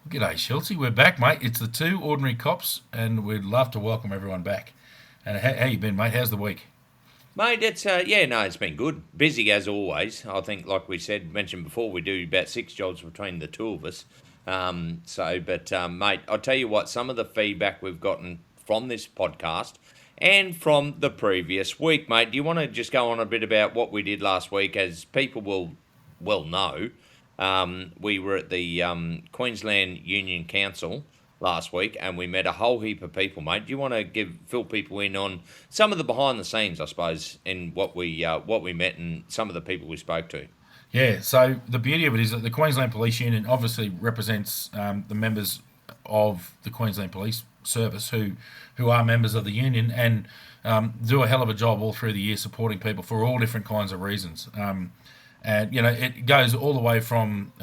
G'day, Schultzy. We're back, mate. It's the two ordinary cops, and we'd love to welcome everyone back. And how you been, mate? How's the week? Mate, it's been good. Busy as always. I think, like we mentioned before, we do about six jobs between the two of us. Mate, I'll tell you what, some of the feedback we've gotten from this podcast and from the previous week, mate. Do you want to just go on a bit about what we did last week? As people will well know, we were at the Queensland Union Council last week, and we met a whole heap of people, mate. Do you want to fill people in on some of the behind the scenes, I suppose, in what we met and some of the people we spoke to? Yeah, so the beauty of it is that the Queensland Police Union obviously represents the members of the Queensland Police Service who are members of the union and do a hell of a job all through the year supporting people for all different kinds of reasons. And, it goes all the way from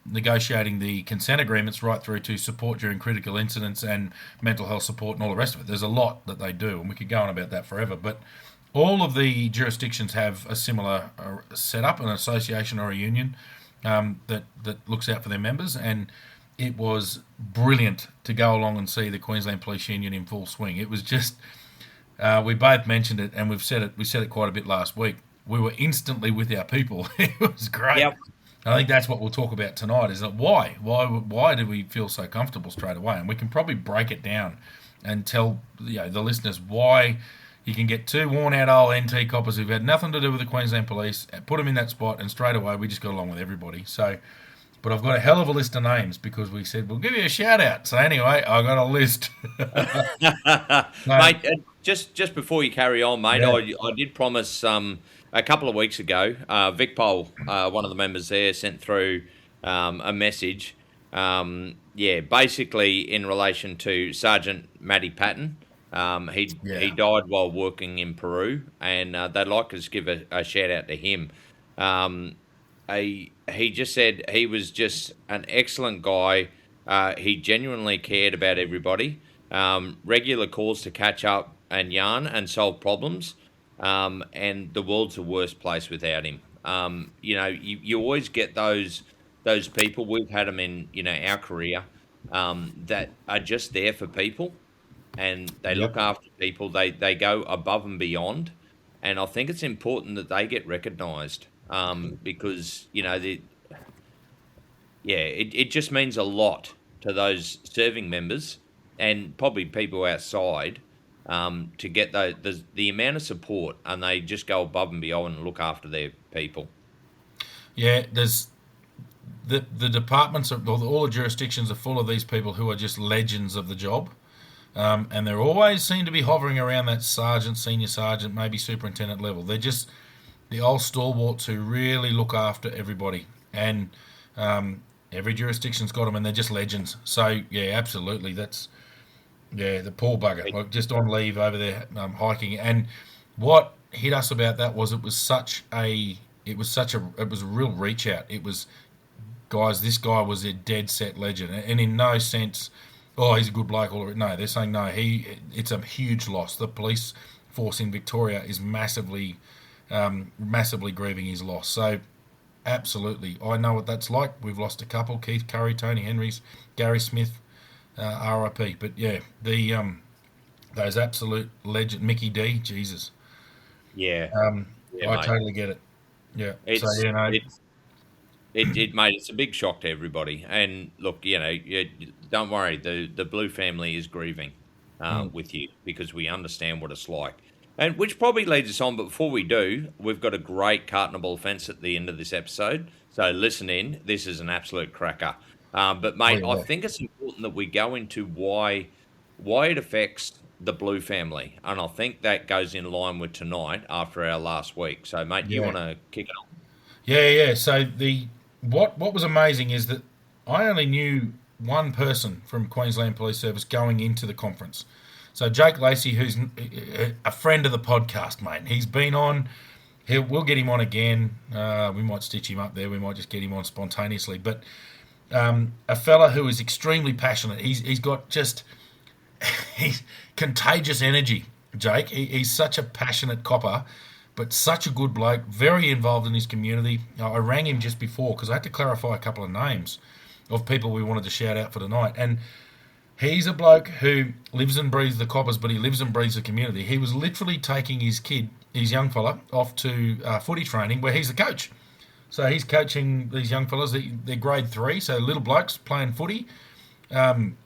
negotiating the consent agreements right through to support during critical incidents and mental health support and all the rest of it. There's a lot that they do, and we could go on about that forever. But all of the jurisdictions have a similar setup, an association or a union that looks out for their members. And it was brilliant to go along and see the Queensland Police Union in full swing. It was just, we both mentioned it, and we said it quite a bit last week. We were instantly with our people. It was great. Yep. I think that's what we'll talk about tonight. Is that why did we feel so comfortable straight away? And we can probably break it down and tell the listeners why you can get two worn-out old NT coppers who've had nothing to do with the Queensland Police, put them in that spot, and straight away we just got along with everybody. So, but I've got a hell of a list of names because we said we'll give you a shout out. So anyway, I got a list. Mate, just before you carry on, mate, Yeah. I did promise a couple of weeks ago, Vic Pole, one of the members there, sent through a message. Basically in relation to Sergeant Matty Patton. He died while working in Peru, and they'd like us to give a shout out to him. He just said he was just an excellent guy. He genuinely cared about everybody. Regular calls to catch up and yarn and solve problems. And the world's the worst place without him. You always get those people. We've had them in our career that are just there for people, and they look after people. They go above and beyond, and I think it's important that they get recognised because it just means a lot to those serving members and probably people outside. To get the amount of support, and they just go above and beyond and look after their people. Yeah, there's the departments, all the jurisdictions are full of these people who are just legends of the job. And they always seem to be hovering around that sergeant, senior sergeant, maybe superintendent level. They're just the old stalwarts who really look after everybody. And every jurisdiction's got them, and they're just legends. So, yeah, absolutely, the poor bugger, like just on leave over there hiking. And what hit us about that was it was a real reach out. It was, guys, this guy was a dead set legend, and in no sense, oh, he's a good bloke. No, they're saying no. It's a huge loss. The police force in Victoria is massively grieving his loss. So, absolutely, I know what that's like. We've lost a couple: Keith Curry, Tony Henrys, Gary Smith. RIP. But yeah, those absolute legend, Mickey D, Jesus. Yeah, I mate. totally get it. Yeah. It's So mate. It's a big shock to everybody. And look, don't worry. The Blue family is grieving with you because we understand what it's like. And which probably leads us on. But before we do, we've got a great cartonable offence at the end of this episode. So listen in. This is an absolute cracker. But mate, I think it's important that we go into why it affects the Blue family, and I think that goes in line with tonight after our last week. So, mate, do you want to kick it on? Yeah. So what was amazing is that I only knew one person from Queensland Police Service going into the conference. So Jake Lacey, who's a friend of the podcast, mate, he's been on. We'll get him on again. We might stitch him up there. We might just get him on spontaneously, but. A fella who is extremely passionate. He's got just he's contagious energy, Jake. He's such a passionate copper, but such a good bloke, very involved in his community. I rang him just before because I had to clarify a couple of names. of people we wanted to shout out for tonight. And he's a bloke who lives and breathes the coppers, but he lives and breathes the community. He was literally taking his kid, his young fella, off to footy training where he's the coach. So he's coaching these young fellas. They're grade 3, so little blokes playing footy. And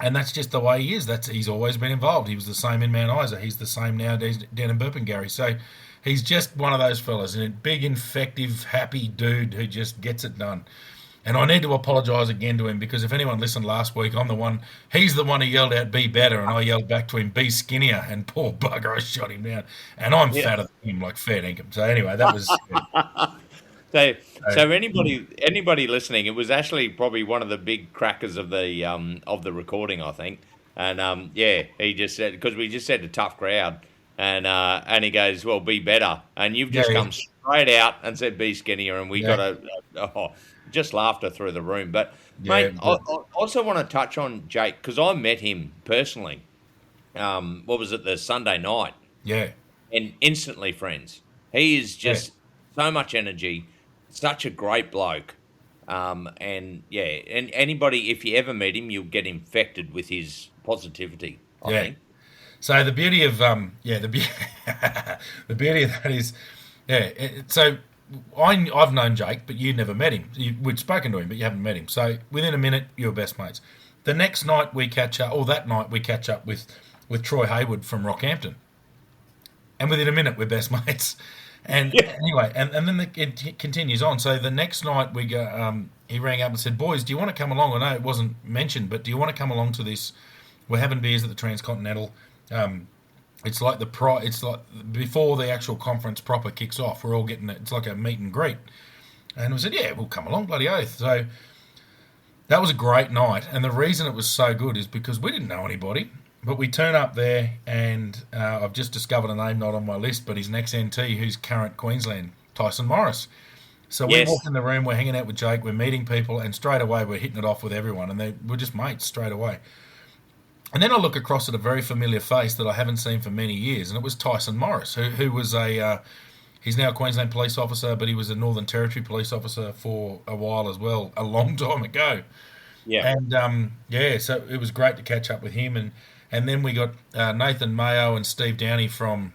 that's just the way he is. He's always been involved. He was the same in Mount Isa. He's the same nowadays down in Burpengary. So he's just one of those fellas, a big, effective, happy dude who just gets it done. And I need to apologise again to him because if anyone listened last week, he's the one who yelled out, be better, and I yelled back to him, be skinnier, and poor bugger, I shot him down. And I'm fatter than him, like fair dinkum. So anyway, that was... So anybody listening, it was actually probably one of the big crackers of the recording, I think. And he just said, because we just said a tough crowd, and he goes, well, be better, and you've just come straight out and said be skinnier, and we got just laughter through the room. But mate, I also want to touch on Jake because I met him personally. What was it, the Sunday night? Yeah, and instantly friends. He is just so much energy. Such a great bloke, and anybody, if you ever meet him, you'll get infected with his positivity. I think. So the beauty of the beauty of that is, so I've known Jake, but you never met him. We'd spoken to him, but you haven't met him. So within a minute, you're best mates. The next night we catch up, or that night we catch up with Troy Hayward from Rockhampton, and within a minute we're best mates. And anyway, and then it continues on. So the next night we go. He rang up and said, "Boys, do you want to come along?" I know it wasn't mentioned, but do you want to come along to this? We're having beers at the Transcontinental. It's like it's like before the actual conference proper kicks off. We're all getting it. It's like a meet and greet. And we said, "Yeah, we'll come along, bloody oath." So that was a great night. And the reason it was so good is because we didn't know anybody. But we turn up there, and I've just discovered a name not on my list, but he's an ex-NT who's current Queensland, Tyson Morris. So we walk in the room, we're hanging out with Jake, we're meeting people, and straight away we're hitting it off with everyone, and we're just mates straight away. And then I look across at a very familiar face that I haven't seen for many years, and it was Tyson Morris, who was he's now a Queensland police officer, but he was a Northern Territory police officer for a while as well, a long time ago. Yeah. And, so it was great to catch up with him, and then we got Nathan Mayo and Steve Downey from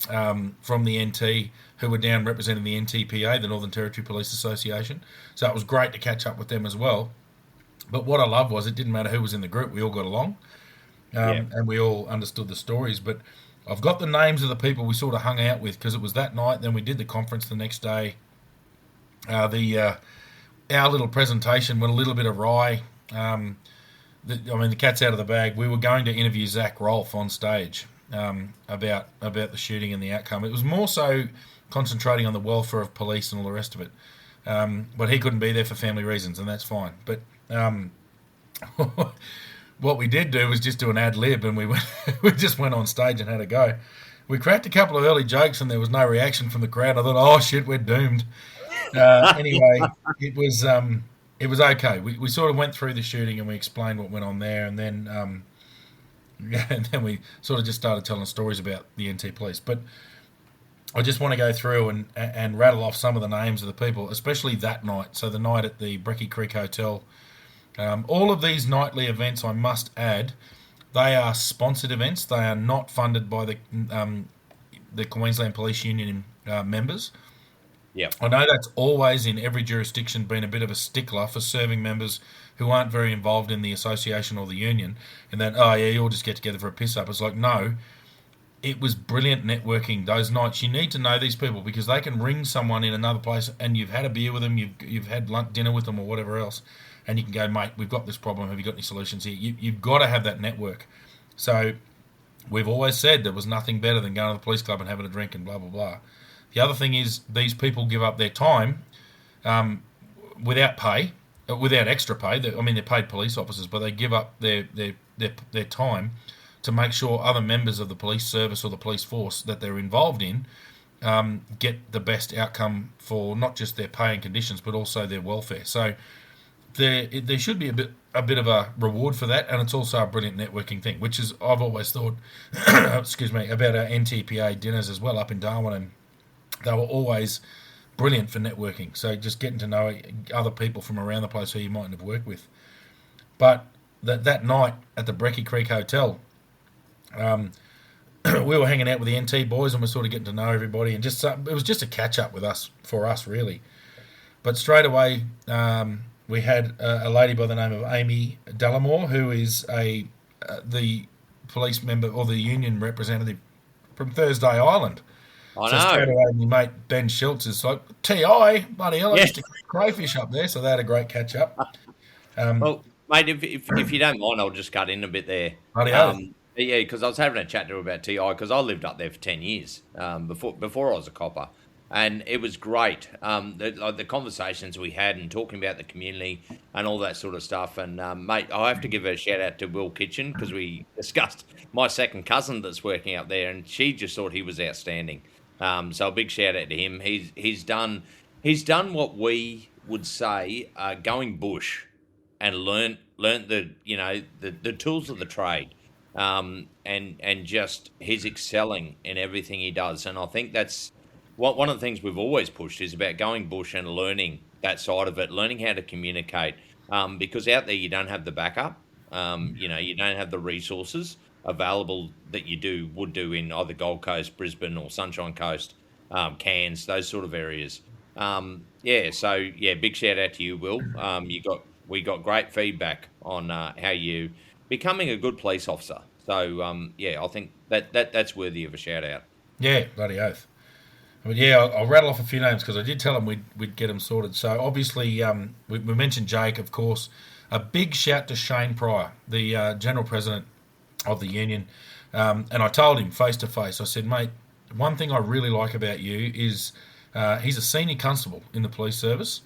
the NT, who were down representing the NTPA, the Northern Territory Police Association. So it was great to catch up with them as well. But what I loved was it didn't matter who was in the group, we all got along, and we all understood the stories. But I've got the names of the people we sort of hung out with because it was that night. Then we did the conference the next day. Our little presentation went a little bit awry. The cat's out of the bag. We were going to interview Zach Rolfe on stage about the shooting and the outcome. It was more so concentrating on the welfare of police and all the rest of it. But he couldn't be there for family reasons, and that's fine. But what we did do was just do an ad lib, and we just went on stage and had a go. We cracked a couple of early jokes, and there was no reaction from the crowd. I thought, oh shit, we're doomed. Anyway, it was okay. We sort of went through the shooting and we explained what went on there, and then we sort of just started telling stories about the NT Police. But I just want to go through and rattle off some of the names of the people, especially that night. So the night at the Brecky Creek Hotel. All of these nightly events, I must add, they are sponsored events. They are not funded by the Queensland Police Union members. Yeah, I know that's always in every jurisdiction been a bit of a stickler for serving members who aren't very involved in the association or the union, and then, you all just get together for a piss up. It's like, no, it was brilliant networking those nights. You need to know these people because they can ring someone in another place and you've had a beer with them, you've had lunch, dinner with them or whatever else, and you can go, mate, we've got this problem, have you got any solutions here? You've got to have that network. So we've always said there was nothing better than going to the police club and having a drink and blah, blah, blah. The other thing is these people give up their time without pay, without extra pay. They're paid police officers, but they give up their time to make sure other members of the police service or the police force that they're involved in get the best outcome for not just their pay and conditions, but also their welfare. So there should be a bit of a reward for that, and it's also a brilliant networking thing, which is I've always thought, about our NTPA dinners as well up in Darwin, and they were always brilliant for networking. So just getting to know other people from around the place who you mightn't have worked with. But that night at the Brecky Creek Hotel, um, we were hanging out with the NT boys and we're sort of getting to know everybody, and just it was just a catch up with us for us really. But straight away, we had a lady by the name of Amy Delamore, who is the police member or the union representative from Thursday Island. I So straight know. away, my mate Ben Schultz is like, "Ti, bloody hell, I Yeah. used to catch crayfish up there," so they had a great catch up. Um, Well, mate, if you don't mind, I'll just cut in a bit there. bloody oath. Yeah, because I was having a chat to her about TI because I lived up there for 10 years before I was a copper, and it was great. The conversations we had and talking about the community and all that sort of stuff. And mate, I have to give a shout out to Will Kitchen because we discussed my second cousin that's working up there, and she just thought he was outstanding. So a big shout out to him. He's done what we would say going bush and learnt the tools of the trade, and just he's excelling in everything he does. And I think that's one of the things we've always pushed is about going bush and learning that side of it, learning how to communicate, because out there you don't have the backup, you don't have the resources available that would do in either Gold Coast, Brisbane, or Sunshine Coast, Cairns, those sort of areas. Yeah, so yeah, big shout out to you, Will. We got great feedback on how you becoming a good police officer. So yeah, I think that's worthy of a shout out. Yeah, bloody oath. But yeah, I'll rattle off a few names because I did tell them we'd get them sorted. So obviously, we mentioned Jake, of course. A big shout to Shane Pryor, the general president of the union. And I told him face to face, I said, mate, one thing I really like about you is he's a senior constable in the police service.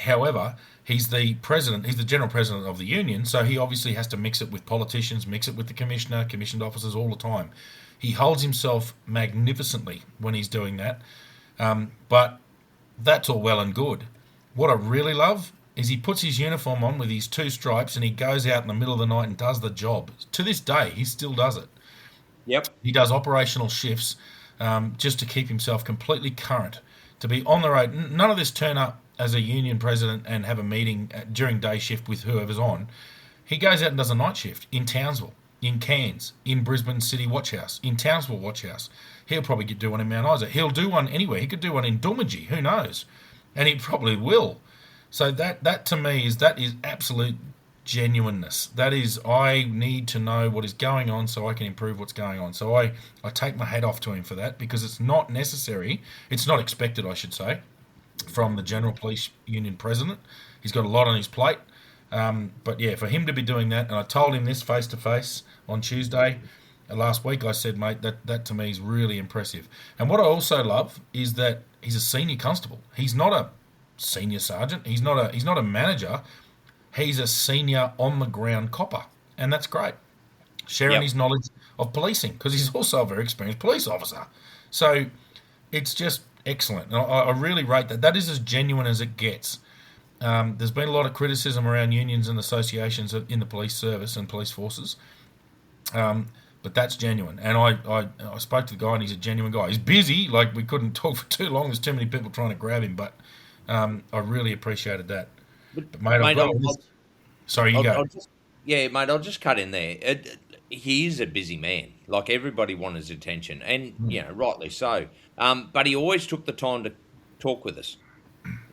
However, he's the president, he's the general president of the union, so he obviously has to mix it with politicians, mix it with the commissioner, commissioned officers all the time. He holds himself magnificently when he's doing that, but that's all well and good. What I really love is he puts his uniform on with his two stripes and he goes out in the middle of the night and does the job. To this day, he still does it. Yep. He does operational shifts just to keep himself completely current, to be on the road. None of this turn up as a union president and have a meeting during day shift with whoever's on. He goes out and does a night shift in Townsville, in Cairns, in Brisbane City Watch House, in Townsville Watch House. He'll probably do one in Mount Isa. He'll do one anywhere. He could do one in Doomadgee. Who knows? And he probably will. So that to me is absolute genuineness. That is, I need to know what is going on so I can improve what's going on. So I take my hat off to him for that, because it's not necessary. It's not expected, I should say, from the General Police Union president. He's got a lot on his plate. But yeah, for him to be doing that, and I told him this face to face on Tuesday last week, I said, mate, that to me is really impressive. And what I also love is that he's a senior constable. He's not a senior sergeant. He's not a manager. He's a senior on the ground copper, and that's great. Sharing Yep. his knowledge of policing, because he's also a very experienced police officer. So it's just excellent. And I really rate that. That is as genuine as it gets. There's been a lot of criticism around unions and associations in the police service and police forces, but that's genuine. And I spoke to the guy, and he's a genuine guy. He's busy, like we couldn't talk for too long. There's too many people trying to grab him, but I really appreciated that. But mate, I've Mate, got this. Sorry, you go. I'll just, yeah, mate, I'll just cut in there. He is a busy man. Like, everybody wants his attention, and rightly so. But he always took the time to talk with us,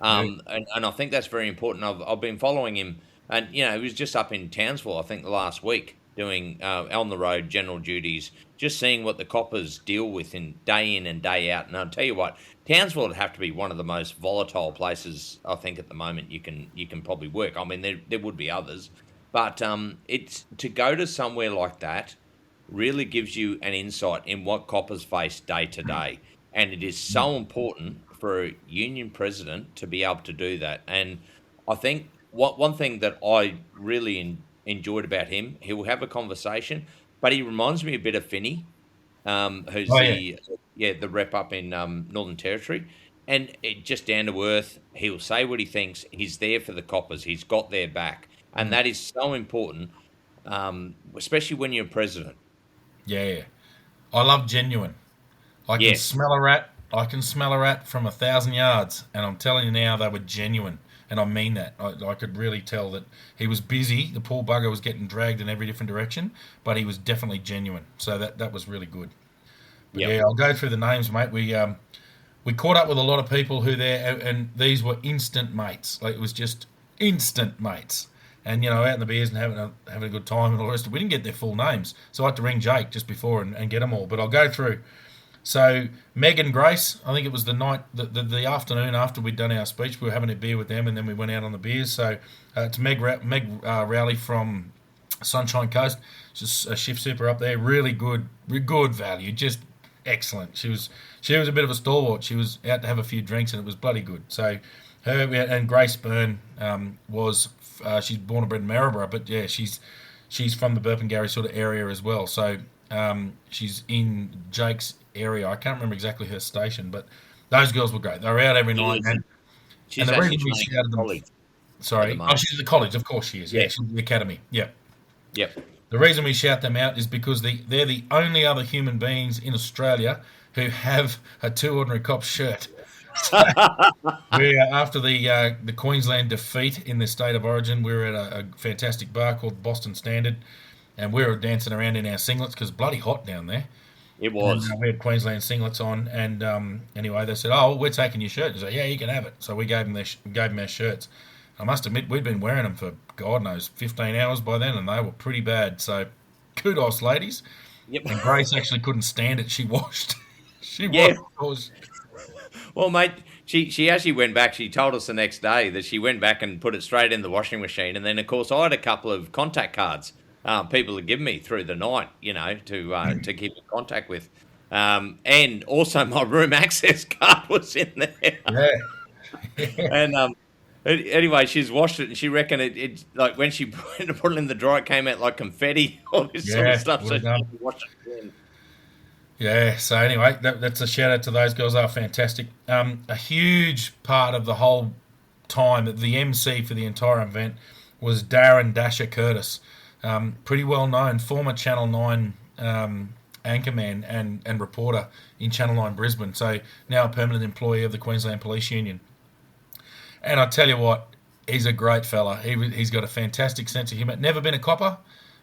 Yeah. and I think that's very important. I've been following him, and he was just up in Townsville, I think, last week doing on the road general duties, just seeing what the coppers deal with in and day out. And I'll tell you what, Townsville would have to be one of the most volatile places, I think, at the moment you can probably work. I mean, there would be others, but it's to go to somewhere like that really gives you an insight in what coppers face day to day, and it is so important for a union president to be able to do that. And I think one thing that I really enjoyed about him, he will have a conversation, but he reminds me a bit of Finney, who's Oh yeah. the rep up in Northern Territory, and just down to earth. He'll say what he thinks. He's there for the coppers. He's got their back, and that is so important, especially when you're president. Yeah. I love genuine. I can Yes, smell a rat. I can smell a rat from 1,000 yards, and I'm telling you now, they were genuine, and I mean that. I could really tell that he was busy. The poor bugger was getting dragged in every different direction, but he was definitely genuine. So that was really good. But Yep. yeah, I'll go through the names, mate. We caught up with a lot of people who there, and these were instant mates. Like it was just instant mates, and out in the beers and having a good time and all the rest. We didn't get their full names, so I had to ring Jake just before and get them all. But I'll go through. So Meg and Grace, I think it was the night, the afternoon after we'd done our speech, we were having a beer with them, and then we went out on the beers. So it's Meg Rowley from Sunshine Coast, just a shift super up there, really good value, just excellent. She was a bit of a stalwart. She was out to have a few drinks, and it was bloody good. So her and Grace Byrne was she's born and bred in Maryborough, but yeah, she's from the Burpengary sort of area as well. So she's in Jake's area. I can't remember exactly her station, but those girls were great. They were out every night, and She's the actually reason we training shouted at them. college at the Sorry, moment. she's at the college. Of course she is. Yeah, Yeah. she's at the academy. Yeah. Yep. The reason we shout them out is because they're the only other human beings in Australia who have a Two Ordinary Cops shirt. After the Queensland defeat in the state of origin, we were at a fantastic bar called Boston Standard, and we were dancing around in our singlets because bloody hot down there. It And was. we had Queensland singlets on, and anyway, they said, "Oh, we're taking your shirt." He said, "Yeah, you can have it." So we gave them our shirts. I must admit, we'd been wearing them for God knows 15 hours by then, and they were pretty bad. So kudos, ladies. Yep. And Grace actually couldn't stand it. She washed. She Yeah. washed. Well, mate, she actually went back. She told us the next day that she went back and put it straight in the washing machine. And then, of course, I had a couple of contact cards people had given me through the night, to keep in contact with. And also my room access card was in there. Yeah. And anyway, she's washed it, and she reckoned it like when she went to put it in the dryer, it came out like confetti, all this sort Yeah, of stuff. So well she done. had to wash it again. Yeah, so anyway, that's a shout out to those girls. They are fantastic. A huge part of the whole time, the MC for the entire event was Darren Dasher Curtis. Pretty well known, former Channel 9 anchorman and reporter in Channel 9 Brisbane. So now a permanent employee of the Queensland Police Union. And I tell you what, he's a great fella. He's got a fantastic sense of humour. Never been a copper,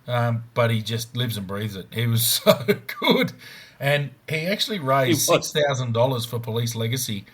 but he just lives and breathes it. He was so good. And he actually raised He was. $6,000 for Police Legacy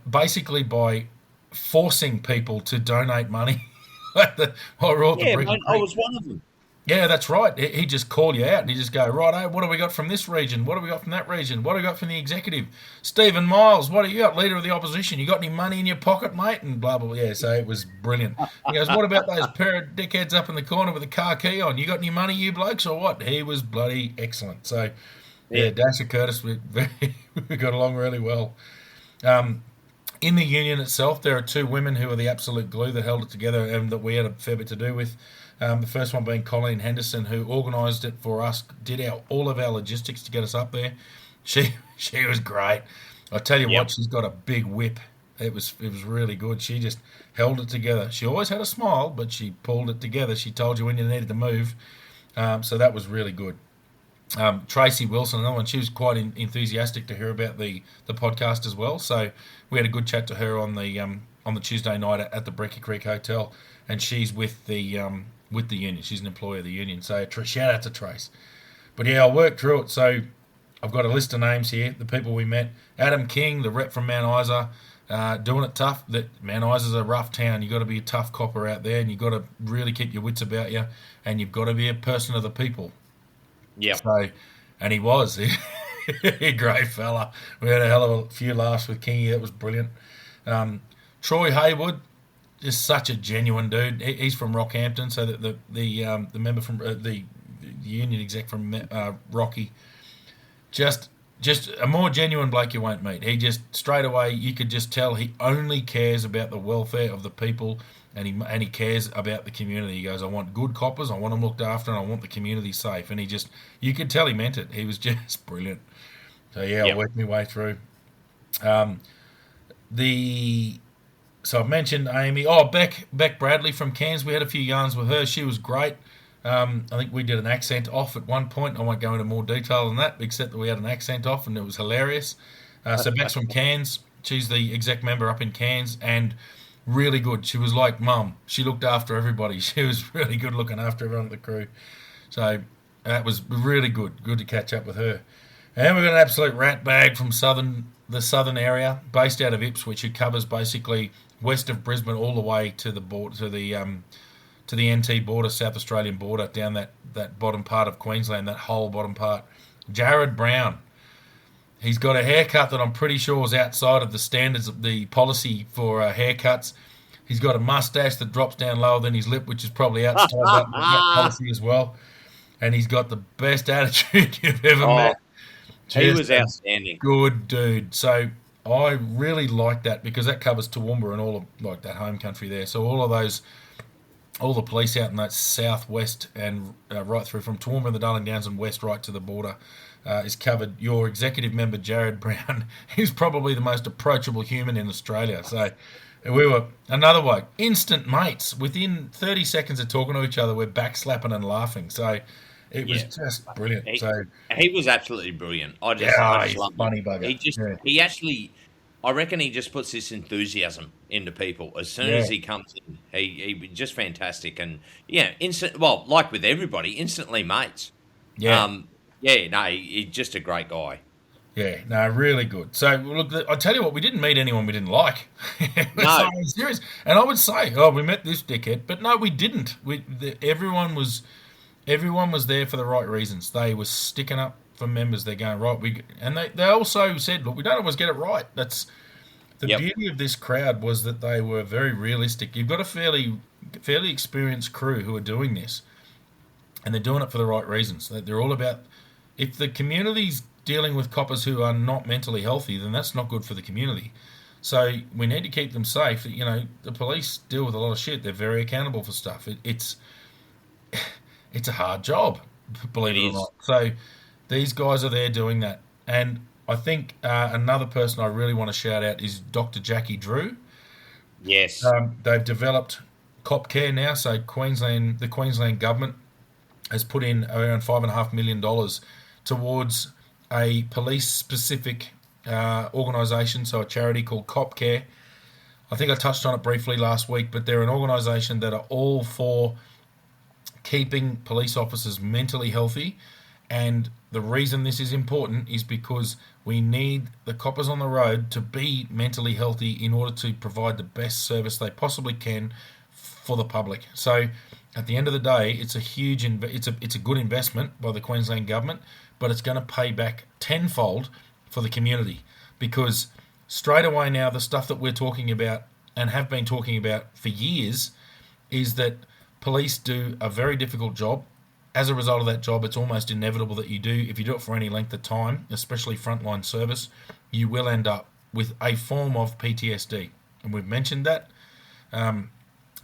basically by forcing people to donate money while we're all at the Yeah, Brick mate, I Creek. was one of them. Yeah, that's right. He just call you out and he just go, right, what have we got from this region? What have we got from that region? What have we got from the executive? Stephen Miles, what have you got, leader of the opposition? You got any money in your pocket, mate? And blah, blah, blah. Yeah, so it was brilliant. He goes, what about those pair of dickheads up in the corner with the car key on? You got any money, you blokes, or what? He was bloody excellent. So, yeah, Dasher Curtis, we got along really well. In the union itself, there are two women who are the absolute glue that held it together and that we had a fair bit to do with. The first one being Colleen Henderson, who organised it for us, did all of our logistics to get us up there. She was great. I tell you what, she's got a big whip. It was really good. She just held it together. She always had a smile, but she pulled it together. She told you when you needed to move. So that was really good. Tracy Wilson, another one, she was quite enthusiastic to hear about the podcast as well. So we had a good chat to her on the Tuesday night at the Brecky Creek Hotel, and she's with the union. She's an employee of the union. So shout out to Trace. But yeah, I'll work through it. So I've got a list of names here. The people we met: Adam King, the rep from Mount Isa, doing it tough. That Mount Isa's a rough town. You've got to be a tough copper out there, and you've got to really keep your wits about you, and you've got to be a person of the people. Yeah. So, and he was. He great fella. We had a hell of a few laughs with Kingy. That was brilliant. Troy Haywood, just such a genuine dude. He's from Rockhampton, so that the member from the union exec from Rocky, just a more genuine bloke you won't meet. He just straight away you could just tell he only cares about the welfare of the people. And he cares about the community. He goes, I want good coppers, I want them looked after, and I want the community safe. And you could tell he meant it. He was just brilliant. So yeah, I'll work my way through. So I've mentioned Amy. Oh, Beck Bradley from Cairns. We had a few yarns with her. She was great. I think we did an accent off at one point. I won't go into more detail than that, except that we had an accent off, and it was hilarious. So Beck's from Cairns. She's the exec member up in Cairns, and really good. She was like mum. She looked after everybody. She was really good looking after everyone at the crew. So that was really good. Good to catch up with her. And we've got an absolute rat bag from the southern area, based out of Ipswich, who covers basically west of Brisbane all the way to the border, to the NT border, South Australian border, down that bottom part of Queensland, that whole bottom part. Jared Brown. He's got a haircut that I'm pretty sure is outside of the standards of the policy for haircuts. He's got a mustache that drops down lower than his lip, which is probably outside that policy as well. And he's got the best attitude you've ever Oh, met. he Just was a outstanding. good dude. So I really like that because that covers Toowoomba and all of like that home country there. So all the police out in that southwest and right through from Toowoomba and the Darling Downs and west right to the border is covered. Your executive member Jared Brown is probably the most approachable human in Australia. So we were another way instant mates. Within 30 seconds of talking to each other, we're backslapping and laughing. So it was Yeah. just brilliant. He, So he was absolutely brilliant. I yeah, just he's a loved him. funny bugger. Yeah, He actually, I reckon he just puts this enthusiasm into people as soon yeah, as he comes in. He just fantastic and yeah, instant. Well, like with everybody, instantly mates. yeah. Um, yeah, no, he's just a great guy. Yeah, no, really good. So, look, I tell you what, we didn't meet anyone we didn't like. So No, I'm serious, and I would say, oh, we met this dickhead, but no, we didn't. Everyone was there for the right reasons. They were sticking up for members. They're going right. They also said, look, we don't always get it right. That's the yep, beauty of this crowd was that they were very realistic. You've got a fairly experienced crew who are doing this, and they're doing it for the right reasons. They're all about if the community's dealing with coppers who are not mentally healthy, then that's not good for the community. So we need to keep them safe. You know, the police deal with a lot of shit. They're very accountable for stuff. It's a hard job, believe it it or is. not. So these guys are there doing that. And I think another person I really want to shout out is Dr. Jackie Drew. Yes, They've developed Cop Care now. So the Queensland government has put in around $5.5 million towards a police-specific organisation, so a charity called Cop Care. I think I touched on it briefly last week, but they're an organisation that are all for keeping police officers mentally healthy. And the reason this is important is because we need the coppers on the road to be mentally healthy in order to provide the best service they possibly can for the public. So at the end of the day, it's a huge, it's a good investment by the Queensland government, but it's going to pay back tenfold for the community because straight away now the stuff that we're talking about and have been talking about for years is that police do a very difficult job. As a result of that job, it's almost inevitable that if you do it for any length of time, especially frontline service, you will end up with a form of PTSD. And we've mentioned that. I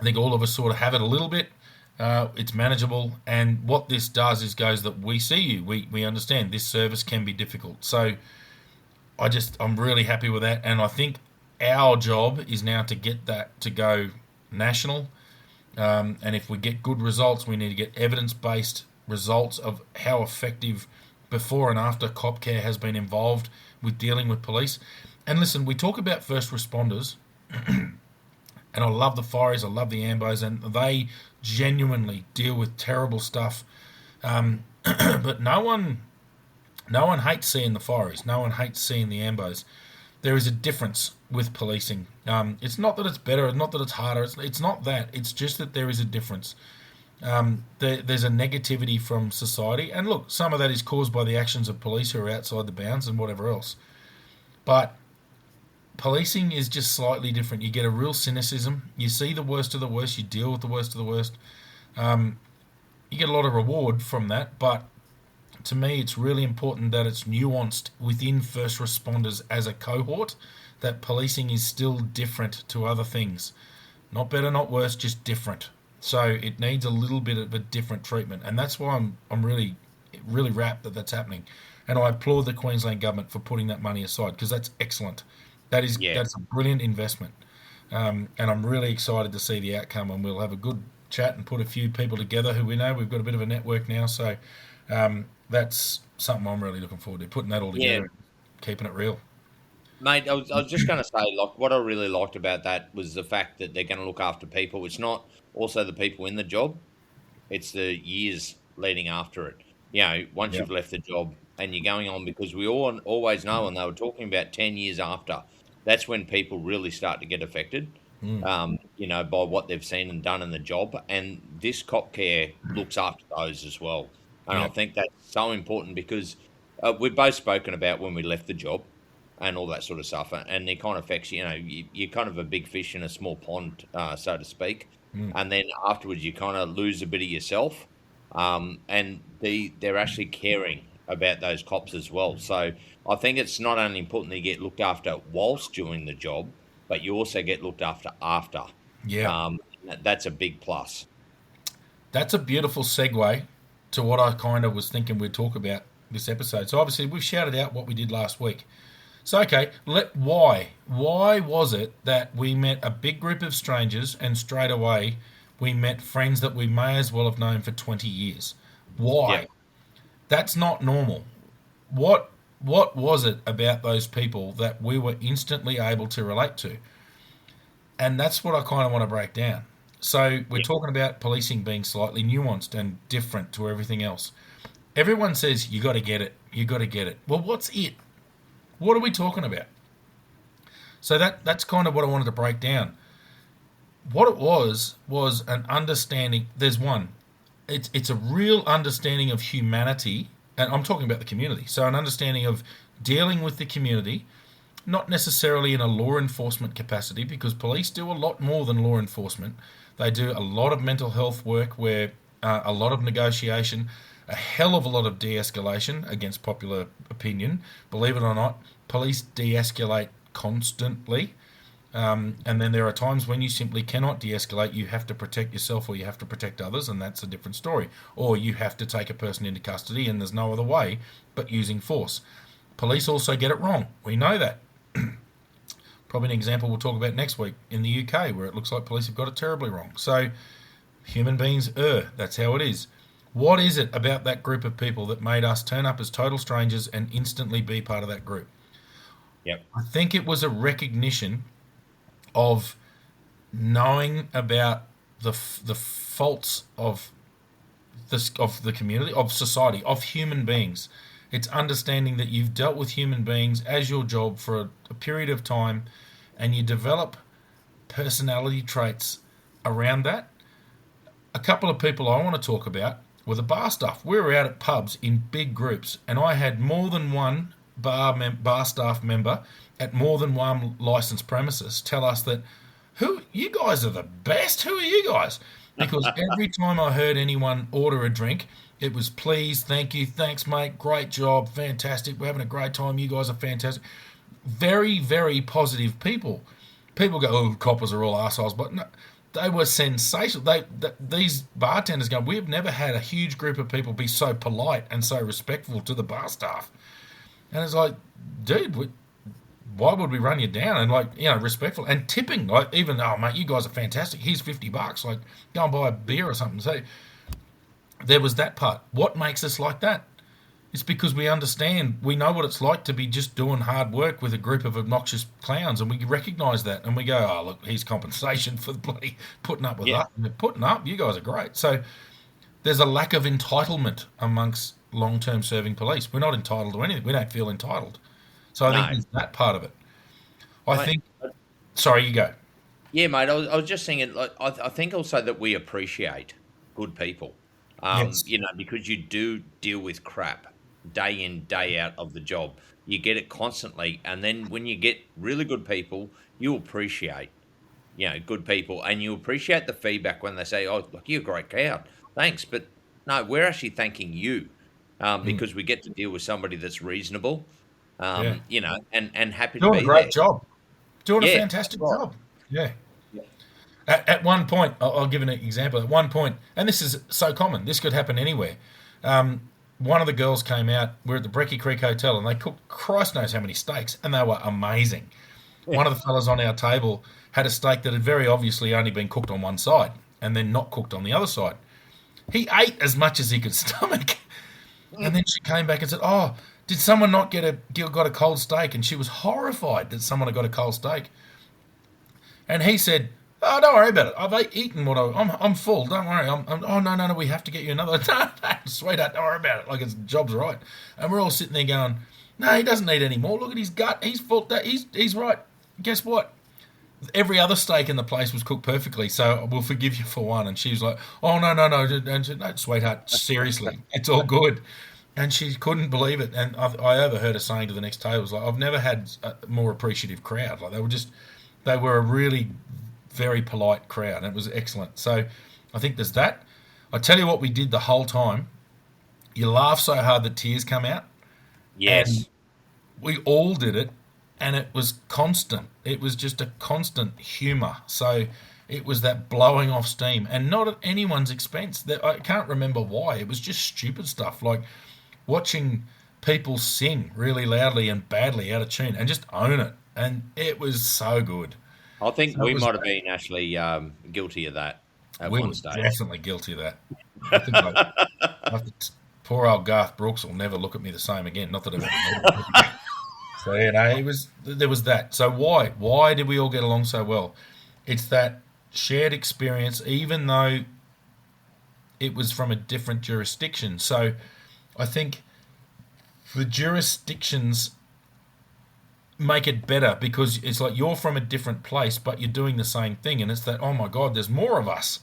think all of us sort of have it a little bit. It's manageable, and what this does is goes that we see you, we understand this service can be difficult. So I'm really happy with that, and I think our job is now to get that to go national. And if we get good results, we need to get evidence-based results of how effective before and after cop care has been involved with dealing with police. And listen, we talk about first responders, and I love the fireys, I love the ambos, and they genuinely deal with terrible stuff. But no one hates seeing the fireys. No one hates seeing the ambos. There is a difference with policing. It's not that it's better, it's not that it's harder. It's not that. It's just that there is a difference. There's a negativity from society, and look, some of that is caused by the actions of police who are outside the bounds and whatever else. But policing is just slightly different. You get a real cynicism. You see the worst of the worst. You deal with the worst of the worst. You get a lot of reward from that, but to me, it's really important that it's nuanced within first responders as a cohort, that policing is still different to other things. Not better, not worse, just different. So it needs a little bit of a different treatment. And that's why I'm really, really rapt that that's happening. And I applaud the Queensland government for putting that money aside because that's excellent. yeah. That's a brilliant investment. And I'm really excited to see the outcome, and we'll have a good chat and put a few people together who we know. We've got a bit of a network now, so that's something I'm really looking forward to, putting that all Yeah, together, keeping it real. Mate, I was just going to say, like, what I really liked about that was the fact that they're going to look after people. It's not also the people in the job, it's the years leading after it. Once Yeah. you've left the job and you're going on, because we all always know, and they were talking about 10 years after, that's when people really start to get affected, Mm. by what they've seen and done in the job. And this cop care looks after those as well. And I Yeah. think that's so important because we've both spoken about when we left the job and all that sort of stuff. And it kind of affects, you're kind of a big fish in a small pond, so to speak. Mm. And then afterwards, you kind of lose a bit of yourself. And they're actually caring about those cops as well. So I think it's not only important that you get looked after whilst doing the job, but you also get looked after after. Yeah. That's a big plus. That's a beautiful segue to what I kind of was thinking we'd talk about this episode. So obviously we've shouted out what we did last week. So okay, why? Why was it that we met a big group of strangers and straight away we met friends that we may as well have known for 20 years? Why? Yep. That's not normal. What was it about those people that we were instantly able to relate to? And that's what I kind of want to break down. So we're Yep. talking about policing being slightly nuanced and different to everything else. Everyone says you got to get it. You got to get it. Well, what's it? What are we talking about? So that's kind of what I wanted to break down. What it was an understanding. There's one. It's a real understanding of humanity, and I'm talking about the community. So an understanding of dealing with the community, not necessarily in a law enforcement capacity, because police do a lot more than law enforcement. They do a lot of mental health work, where a lot of negotiation, a hell of a lot of de-escalation against popular opinion. Believe it or not, police de-escalate constantly. And then there are times when you simply cannot de-escalate. You have to protect yourself, or you have to protect others, and that's a different story. Or you have to take a person into custody, and there's no other way but using force. Police also get it wrong. We know that. Probably an example we'll talk about next week in the UK, where it looks like police have got it terribly wrong. So human beings err. That's how it is. What is it about that group of people that made us turn up as total strangers and instantly be part of that group? Yep. I think it was a recognition of knowing about the faults of the community, of society, of human beings. It's understanding that you've dealt with human beings as your job for a period of time, and you develop personality traits around that. A couple of people I want to talk about were the bar staff. We were out at pubs in big groups, and I had more than one bar staff member at more than one licensed premises tell us that, who you guys are the best. Who are you guys? Because every time I heard anyone order a drink, it was please, thank you, thanks, mate, great job, fantastic, we're having a great time, you guys are fantastic. Very, very positive people. People go, oh, coppers are all assholes, but no, they were sensational. These bartenders go, we've never had a huge group of people be so polite and so respectful to the bar staff. And it's like, dude, why would we run you down? And like, respectful and tipping, like even, oh mate, you guys are fantastic. Here's $50. Like, go and buy a beer or something. So there was that part. What makes us like that? It's because we understand, we know what it's like to be just doing hard work with a group of obnoxious clowns, and we recognise that, and we go, oh look, here's compensation for the bloody putting up with Yeah. us. Putting up, you guys are great. So there's a lack of entitlement amongst long-term serving police. We're not entitled to anything. We don't feel entitled. So I think No. there's that part of it. I Mate, think. Sorry, you go. yeah, mate. I was just thinking. Like, I think also that we appreciate good people. Yes. Because you do deal with crap day in, day out of the job. You get it constantly, and then when you get really good people, you appreciate, good people, and you appreciate the feedback when they say, "Oh, look, you're a great crowd, thanks," but no, we're actually thanking you, Mm, because we get to deal with somebody that's reasonable, yeah. and happy to Doing a be there. great job. Doing a Yeah, that's fantastic right. job. Yeah. Yeah. At one point, I'll give an example. At one point, and this is so common, this could happen anywhere. Um, One of the girls came out. We're at the Brecky Creek Hotel, and they cooked Christ knows how many steaks, and they were amazing. One of the fellas on our table had a steak that had very obviously only been cooked on one side and then not cooked on the other side. He ate as much as he could stomach. And then she came back and said, "Oh, did someone not got a cold steak? And she was horrified that someone had got a cold steak. And he said, "Oh, don't worry about it. I've eaten what I'm full. Don't worry. Oh, no, no, no. We have to get you another. No, no, sweetheart, don't worry about it. Like, his job's right." And we're all sitting there going, "No, he doesn't need any more. Look at his gut. He's full. He's right. Guess what? Every other steak in the place was cooked perfectly, so we'll forgive you for one." And she was like, "Oh, no, no, no. And she said, no, sweetheart, seriously, it's all good." And she couldn't believe it. And I overheard her saying to the next table, like, "I've never had a more appreciative crowd. Like, they were a really very polite crowd, and it was excellent." So I think there's that. I tell you what we did the whole time. You laugh so hard that tears come out, and Yes. we all did it, and it was constant. It was just a constant humour. So it was that blowing off steam, and not at anyone's expense. I can't remember why. It was just stupid stuff like watching people sing really loudly and badly out of tune and just own it, and it was so good. I think So it we was might have been actually guilty of that at We one were stage. definitely guilty of that. I think poor old Garth Brooks will never look at me the same again. Not that I've ever met him. So yeah, no, there was that. So why did we all get along so well? It's that shared experience, even though it was from a different jurisdiction. So I think the jurisdictions make it better because it's like you're from a different place, but you're doing the same thing, and it's that, oh my god, there's more of us.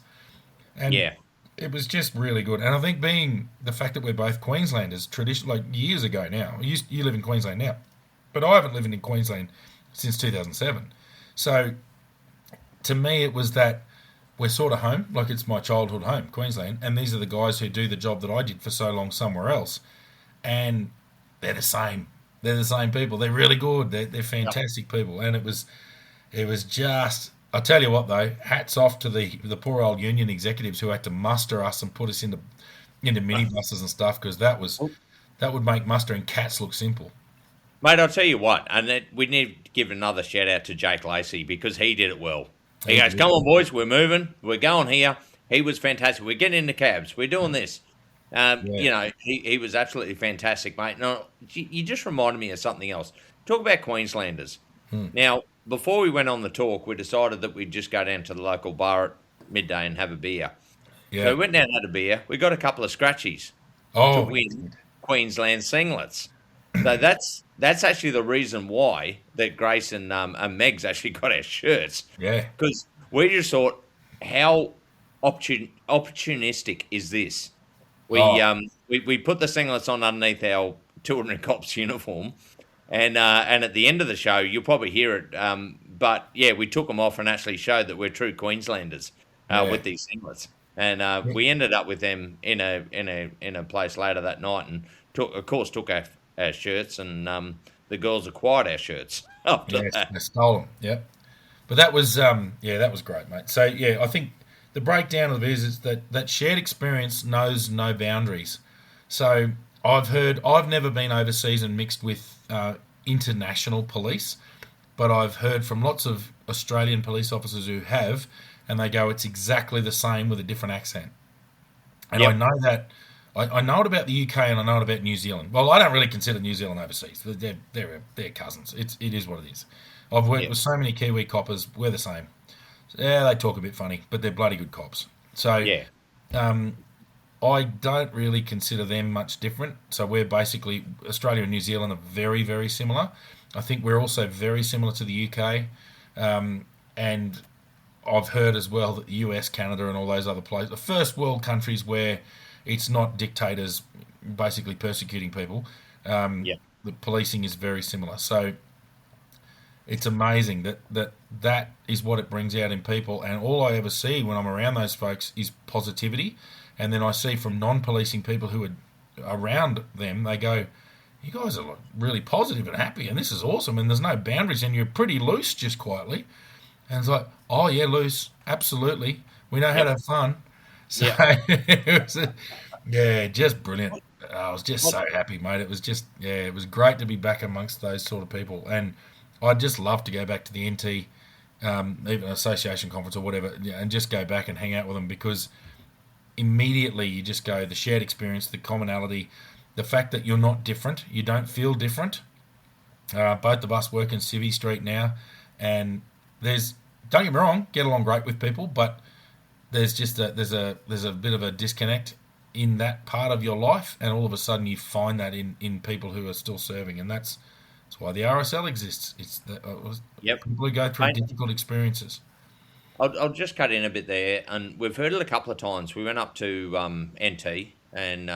And Yeah. it was just really good. And I think being the fact that we're both Queenslanders, tradition like years ago now. You live in Queensland now, but I haven't lived in Queensland since 2007. So to me, it was that we're sort of home, like it's my childhood home, Queensland, and these are the guys who do the job that I did for so long somewhere else, and they're the same. They're the same people. They're really good. They're Yep. fantastic people, and it was just. I'll tell you what though, hats off to the poor old union executives who had to muster us and put us into minibuses and stuff because that would make mustering cats look simple. Mate, I'll tell you what, and we need to give another shout out to Jake Lacey because he did it well. He He goes, did. "Come on, boys, we're moving, we're going here." He was fantastic. We're getting into cabs, we're doing this. Yeah. He was absolutely fantastic, mate. No, you just reminded me of something else. Talk about Queenslanders. Hmm. Now, before we went on the talk, we decided that we'd just go down to the local bar at midday and have a beer. So Yeah. we went down and had a beer. We got a couple of scratchies to Oh, win Queensland singlets. So that's actually the reason why that Grace and Meg's actually got our shirts yeah. because we just thought, how opportunistic is this? We Oh, um we put the singlets on underneath our touring cops uniform, and at the end of the show you'll probably hear it. But yeah, we took them off and actually showed that we're true Queenslanders yeah. with these singlets, and Yeah. we ended up with them in a place later that night, and took our shirts, and the girls acquired our shirts after Yes, that. they stole them. Yep. But yeah, that was great, mate. So yeah, I think the breakdown of it is that shared experience knows no boundaries. So I've never been overseas and mixed with international police, but I've heard from lots of Australian police officers who have, and they go, it's exactly the same with a different accent. And I Yep. know that I know it about the UK and I know it about New Zealand. Well, I don't really consider New Zealand overseas. They're cousins. It is what it is. I've worked Yep. with so many Kiwi coppers. We're the same. Yeah, they talk a bit funny, but they're bloody good cops. So Yeah. I don't really consider them much different. So we're basically Australia and New Zealand are very very similar. I think we're also very similar to the UK, and I've heard as well that the US, Canada, and all those other places, the first world countries where it's not dictators basically persecuting people, Yep. the policing is very similar. So it's amazing that is what it brings out in people. And all I ever see when I'm around those folks is positivity. And then I see from non-policing people who are around them, they go, "You guys are like really positive and happy, and this is awesome. And there's no boundaries, and you're pretty loose, just quietly." And it's like, "Oh yeah, loose, absolutely. We know how to Yep. have fun." So Yep. yeah, just brilliant. I was just Well, so happy, mate. It was just, yeah, it was great to be back amongst those sort of people. And I'd just love to go back to the NT, even an association conference or whatever, yeah, and just go back and hang out with them because immediately you just go the shared experience, the commonality. The fact that you're not different, you don't feel different. Both of us work in Civvy Street now, and there's don't get me wrong, get along great with people, but there's a bit of a disconnect in that part of your life, and all of a sudden you find that in people who are still serving, and that's why the RSL exists. It's Yep. people who go through Mate, difficult experiences. I'll just cut in a bit there, and we've heard it a couple of times. We went up to NT, and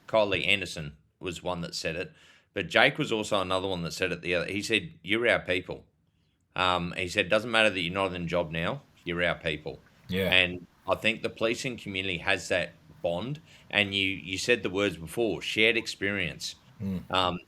Kylie Anderson was one that said it, but Jake was also another one that said it. The other, he said, "You're our people." He said, "Doesn't matter that you're not in the job now. You're our people." Yeah, And I think the policing community has that bond. And you said the words before, shared experience.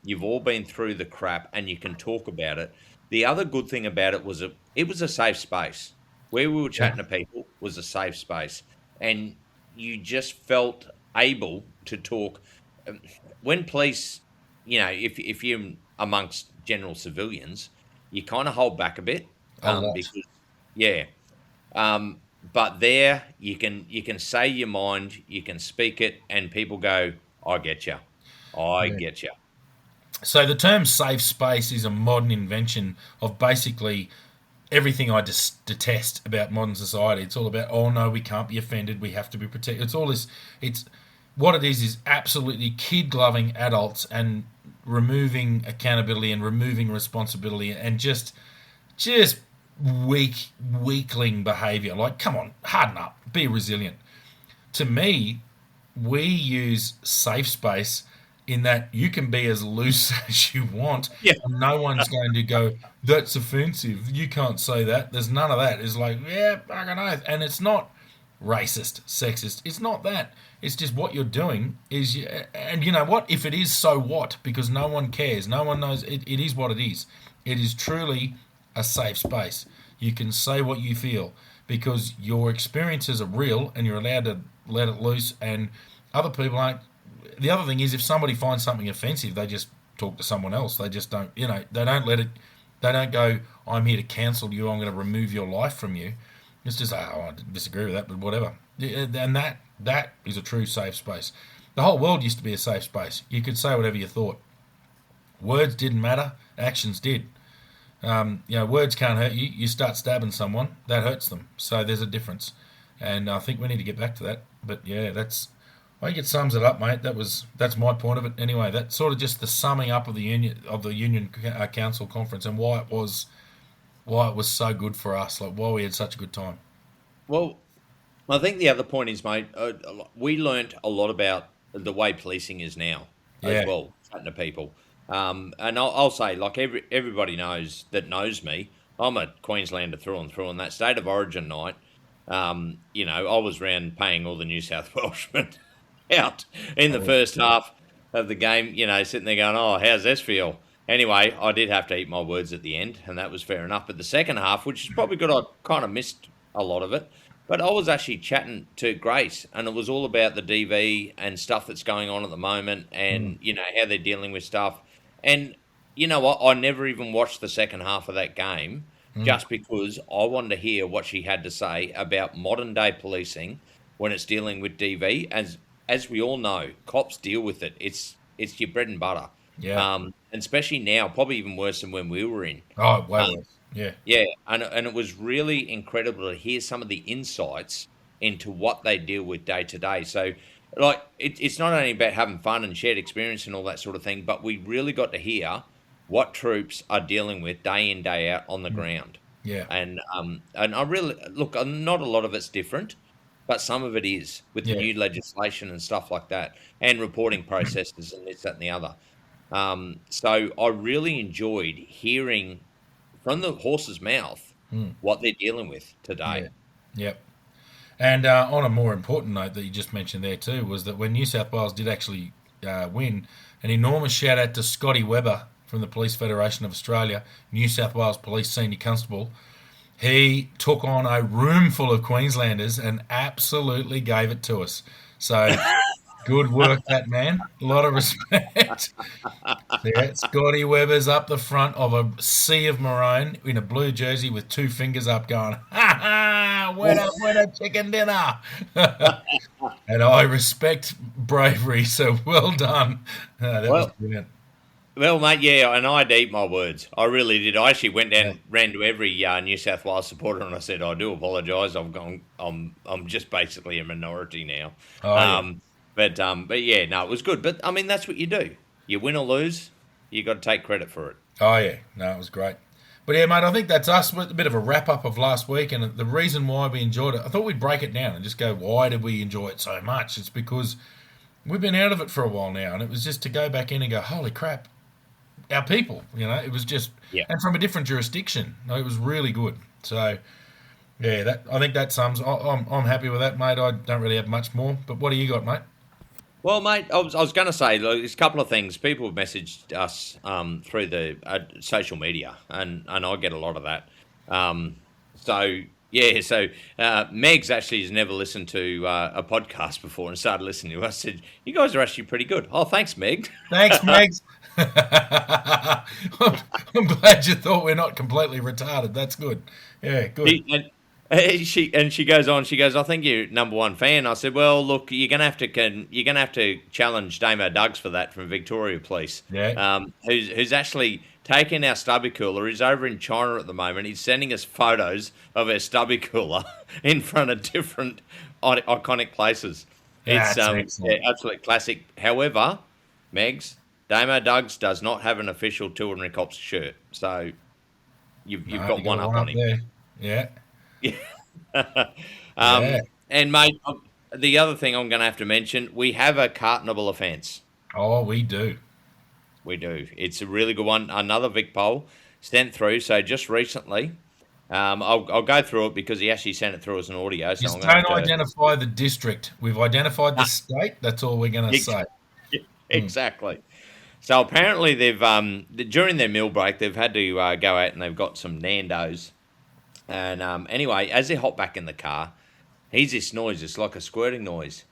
You've all been through the crap, and you can talk about it. The other good thing about it was it was a safe space. Where we were yeah, chatting to people was a safe space, and you just felt able to talk. Um, When police, if you're amongst general civilians, you kind of hold back a bit, a lot. because yeah. But there you can say your mind, you can speak it, and people go, "I get you, I Yeah. get you." So the term safe space is a modern invention of basically everything I just detest about modern society. It's all about, oh no, we can't be offended, we have to be protected. It's all this. It's what it is absolutely kid gloving adults and removing accountability and removing responsibility and just weakling behaviour. Like, come on, harden up, be resilient. To me, we use safe space in that you can be as loose as you want Yeah. and no one's going to go, that's offensive, you can't say that. There's none of that. It's like, yeah, fucking oath. And it's not racist, sexist. It's not that. It's just what you're doing is, and you know what? If it is, so what? Because no one cares. No one knows. It is what it is. It is truly a safe space. You can say what you feel because your experiences are real and you're allowed to let it loose, and other people aren't. The other thing is, if somebody finds something offensive, they just talk to someone else. They just don't, they don't let it, they don't go, I'm here to cancel you, I'm going to remove your life from you. It's just, oh, I disagree with that, but whatever. And that is a true safe space. The whole world used to be a safe space. You could say whatever you thought. Words didn't matter, actions did. Words can't hurt you. You start stabbing someone, that hurts them. So there's a difference, and I think we need to get back to that. But yeah, I think it sums it up, mate. That's my point of it. Anyway, that's sort of just the summing up of the union council conference and why it was so good for us. Like why we had such a good time. Well, I think the other point is, mate, we learnt a lot about the way policing is now as Yeah, well, chatting to people. And I'll say, like everybody knows me, I'm a Queenslander through and through. On that state of origin night, I was round paying all the New South Welshmen out in I the was. first half of the game, sitting there going, oh, how's this feel? Anyway, I did have to eat my words at the end, and that was fair enough. But the second half, which is probably good, I kind of missed a lot of it. But I was actually chatting to Grace, and it was all about the DV and stuff that's going on at the moment, Mm, and how they're dealing with stuff. And you know what? I never even watched the second half of that game, mm, just because I wanted to hear what she had to say about modern day policing when it's dealing with DV. As we all know, cops deal with it. It's your bread and butter. yeah. And especially now, probably even worse than when we were in. Oh, way Um, worse. Yeah, yeah, and it was really incredible to hear some of the insights into what they deal with day to day. So, like, it's not only about having fun and shared experience and all that sort of thing, but we really got to hear what troops are dealing with day in day out on the mm, ground. yeah, And I really look. Not a lot of it's different, but some of it is with the yeah, new legislation and stuff like that, and reporting processes and this, that, and the other. So I really enjoyed hearing from the horse's mouth mm, what they're dealing with yeah, today. yep. And on a more important note that you just mentioned there too was that when New South Wales did actually win, an enormous shout out to Scotty Webber from the Police Federation of Australia, New South Wales Police Senior Constable. He took on a room full of Queenslanders and absolutely gave it to us. So good work, that man. A lot of respect. Yeah, Scotty Webber's up the front of a sea of maroon in a blue jersey with two fingers up, going, "Ha ha! Winner, winner, chicken dinner!" And I respect bravery. So well done. That was Well, brilliant. well, mate, yeah, and I'd eat my words. I really did. I actually went down, Yeah. and ran to every New South Wales supporter, and I said, "I do apologise. I've gone. I'm just basically a minority now." Oh yeah. Um, but yeah, no, it was good. But I mean, that's what you do. You win or lose, you got to take credit for it. Oh yeah. No, it was great. But yeah, mate, I think that's us. A bit of a wrap up of last week, and the reason why we enjoyed it. I thought we'd break it down and just go, why did we enjoy it so much? It's because we've been out of it for a while now, and it was just to go back in and go, holy crap, our people. It was just, Yeah. and from a different jurisdiction. No, it was really good. So yeah, that I think that sums. I'm happy with that, mate. I don't really have much more. But what do you got, mate? Well, mate, I was going to say, look, there's a couple of things. People have messaged us through the social media, and I get a lot of that. Um, so, yeah, so Meg's actually has never listened to a podcast before and started listening to us. Said, you guys are actually pretty good. Oh, thanks, Meg. Thanks, Megs. I'm glad you thought we're not completely retarded. That's good. Yeah, good. She goes on. She goes, I think you're number one fan. I said, well, look, you're gonna have to challenge Damo Duggs for that from Victoria Police. Yeah. Who's actually taken our stubby cooler. He's over in China at the moment. He's sending us photos of our stubby cooler in front of different iconic places. It's That's excellent. yeah, absolute classic. However, Megs, Damo Duggs does not have an official Two and Cops shirt, so you've No, got you one got up one on up him. there. Yeah. um, Yeah. and mate, the other thing I'm going to have to mention, we have a cartonable offence. Oh, we do. We do. It's a really good one. Another Vic poll sent through. So just recently, I'll go through it because he actually sent it through as an audio. So Just I'm going to don't have to. identify the district. We've identified the state. That's all we're going to say. Hmm. Exactly. So apparently they've during their meal break they've had to go out and they've got some Nando's. And anyway, as they hop back in the car, he's this noise. It's like a squirting noise,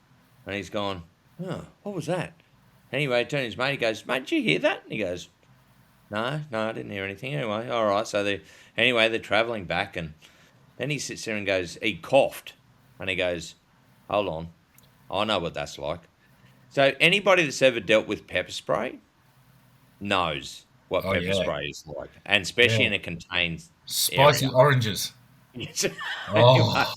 and he's gone, "Oh, what was that?" Anyway, turns to his mate. He goes, "Mate, did you hear that?" And he goes, "No, I didn't hear anything." Anyway, all right. So they're travelling back, and then he sits there and goes, he coughed, and he goes, "Hold on, I know what that's like." So anybody that's ever dealt with pepper spray knows what Oh, pepper yeah. spray is like, and especially Yeah. in a contained Spicy area. oranges. Anyway, Oh,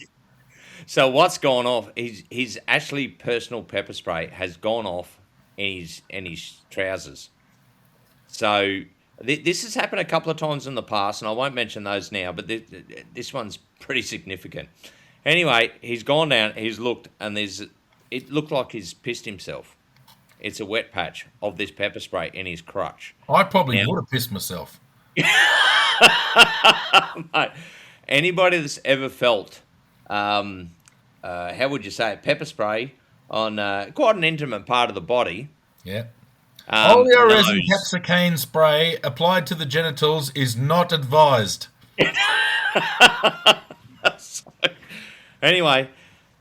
so what's gone off? His actually personal pepper spray has gone off in his trousers. So this has happened a couple of times in the past, and I won't mention those now. But this one's pretty significant. Anyway, he's gone down. He's looked, and it looked like he's pissed himself. It's a wet patch of this pepper spray in his crotch. I probably Now, would have pissed myself. mate, anybody that's ever felt, how would you say it, pepper spray on quite an intimate part of the body, Yeah. Oleoresin knows. capsicane spray applied to the genitals is not advised. So, anyway,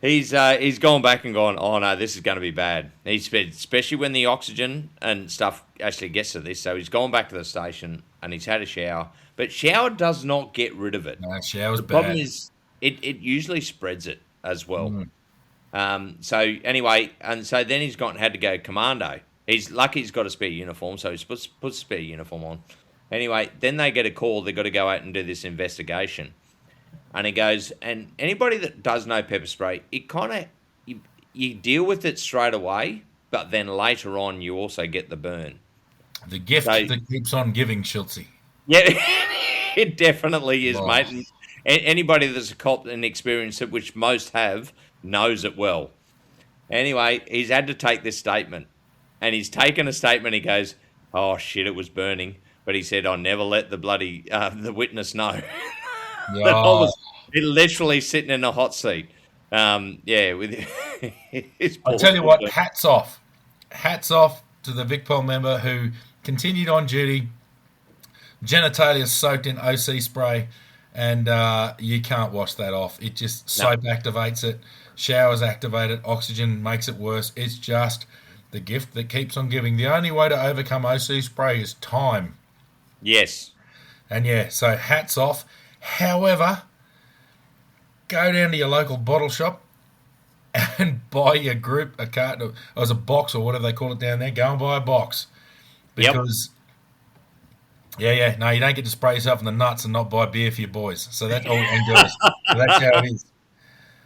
he's gone back and gone, oh no, this is going to be bad. He's especially when the oxygen and stuff actually gets to this. So he's gone back to the station and he's had a shower, but shower does not get rid of it. No, shower's The problem bad. is it usually spreads it as well. Mm. So anyway, and so then had to go commando. He's lucky he's got a spare uniform, so he's puts a spare uniform on. Anyway, then they get a call. They've got to go out and do this investigation. And he goes, and anybody that does know pepper spray, it kind of you deal with it straight away, but then later on you also get the burn. The gift So that keeps on giving, Schultzy. yeah, it definitely is, Oh, mate. And anybody that's a cop and experienced it, which most have, knows it well. Anyway, he's had to take this statement, and he's taken a statement. He goes, "Oh shit, it was burning," but he said, "I never let the bloody the witness know." That I yeah. was literally sitting in a hot seat. Yeah, with his I balls tell you were what, burnt. hats off to the VicPol member who continued on duty, genitalia soaked in OC spray, and you can't wash that off. It just No, soap activates it, showers activate it, oxygen makes it worse. It's just the gift that keeps on giving. The only way to overcome OC spray is time. yes, And yeah, so hats off. However, go down to your local bottle shop, and buy your group a carton of, or as a box or whatever they call it down there. Go and buy a box Yep. because yeah, no, you don't get to spray yourself in the nuts and not buy beer for your boys. So that's all and girls. So that's how it is.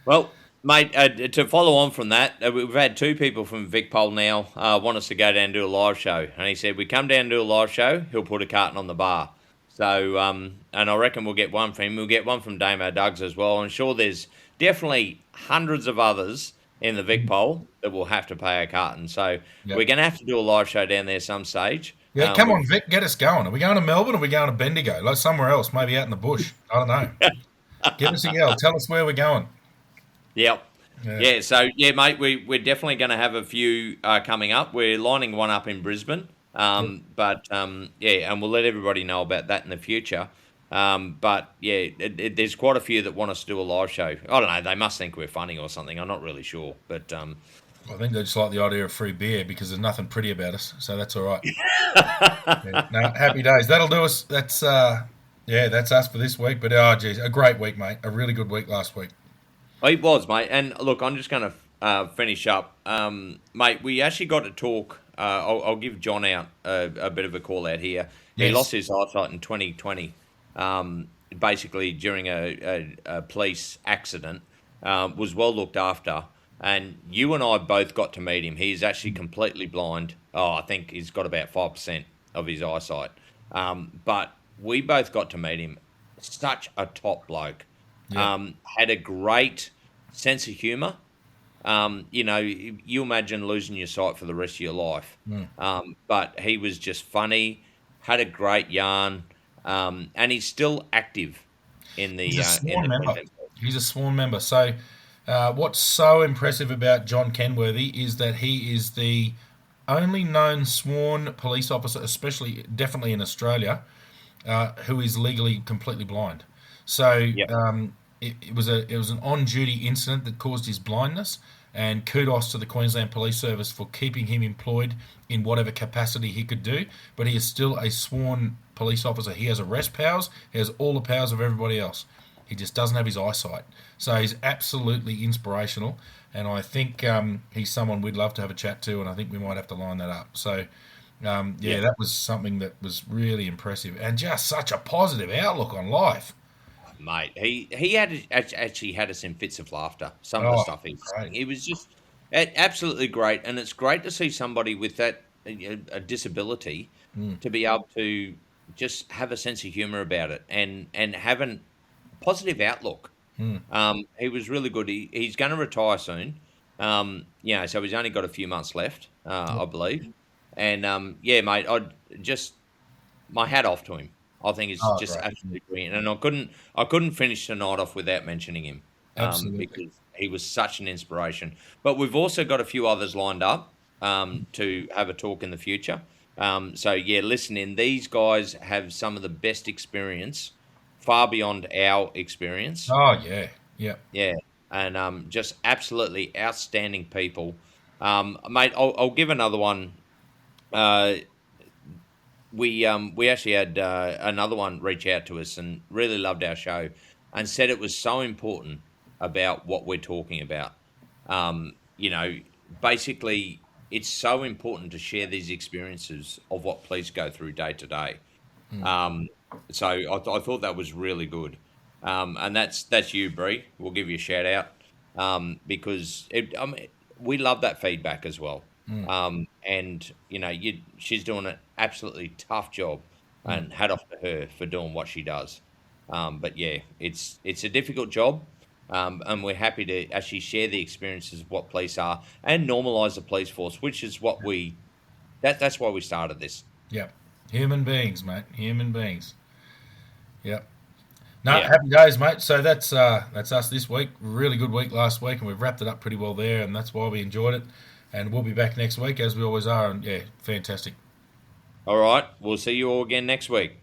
Well, mate, to follow on from that, we've had two people from Vicpol now want us to go down and do a live show. And he said, we come down and do a live show, he'll put a carton on the bar. So, and I reckon we'll get one from him. We'll get one from Damo Duggs as well. I'm sure there's definitely hundreds of others in the Vicpol that will have to pay a carton. So Yep. we're going to have to do a live show down there some stage. Yeah, come We've on, Vic, get us going. Are we going to Melbourne or are we going to Bendigo? Like somewhere else, maybe out in the bush. I don't know. Give us a yell. Tell us where we're going. Yep. Yeah. Yeah, so yeah, mate, we're definitely going to have a few coming up. We're lining one up in Brisbane, but yeah, and we'll let everybody know about that in the future. But yeah, there's quite a few that want us to do a live show. I don't know, they must think we're funny or something. I'm not really sure, but I think they just like the idea of free beer because there's nothing pretty about us, so that's all right. Yeah. No, happy days. That'll do us. That's yeah, that's us for this week. But oh, geez, a great week, mate. A really good week last week. it was, mate. And look, I'm just going to finish up, mate. We actually got to talk. I'll give John out a bit of a call out here. He Yes. lost his eyesight in 2020, basically during a police accident. Was well looked after, and you and I both got to meet him. He's actually completely blind. Oh, I think he's got about 5% of his eyesight. But we both got to meet him. Such a top bloke. Yeah. Had a great sense of humour. You know, you imagine losing your sight for the rest of your life. But he was just funny, had a great yarn, and he's still active in the He's a in sworn the member. Queensland. He's a sworn member. So, what's so impressive about John Kenworthy is that he is the only known sworn police officer, especially definitely in Australia, who is legally completely blind. So Yep. it was an on duty incident that caused his blindness. And kudos to the Queensland Police Service for keeping him employed in whatever capacity he could do. But he is still a sworn police officer. He has arrest powers. He has all the powers of everybody else. He just doesn't have his eyesight. So he's absolutely inspirational. And I think he's someone we'd love to have a chat to. And I think we might have to line that up. So yeah, Yep. that was something that was really impressive and just such a positive outlook on life. Mate, he had actually had us in fits of laughter. Some of the Oh, stuff he was great. saying, it was just absolutely great, and it's great to see somebody with that a disability Mm, to be able to just have a sense of humour about it and have a positive outlook. mm. He was really good. He's going to retire soon. You know, so he's only got a few months left, Yep. I believe. And yeah, mate, I just my hat off to him. I think it's Oh, just great. absolutely brilliant, and I couldn't finish the night off without mentioning him Absolutely. because he was such an inspiration. But we've also got a few others lined up to have a talk in the future. So yeah, listen in. These guys have some of the best experience, far beyond our experience. Oh, yeah. Yep. Yeah, and just absolutely outstanding people. Mate, I'll give another one. Uh, we actually had another one reach out to us and really loved our show and said it was so important about what we're talking about. You know, basically, it's so important to share these experiences of what police go through day to day. Mm. Um, so I thought that was really good, and that's you, Bree. We'll give you a shout out because we love that feedback as well. Mm. And you know, she's doing an absolutely tough job, Mm. and hat off to her for doing what she does. But yeah, it's a difficult job, and we're happy to actually share the experiences of what police are and normalise the police force, which is what that's why we started this. Yep. Human beings, mate. Human beings. Yep. No, Yeah. happy days, mate. So that's us this week. Really good week last week, and we've wrapped it up pretty well there, and that's why we enjoyed it. And we'll be back next week as we always are. And yeah, fantastic. All right, we'll see you all again next week.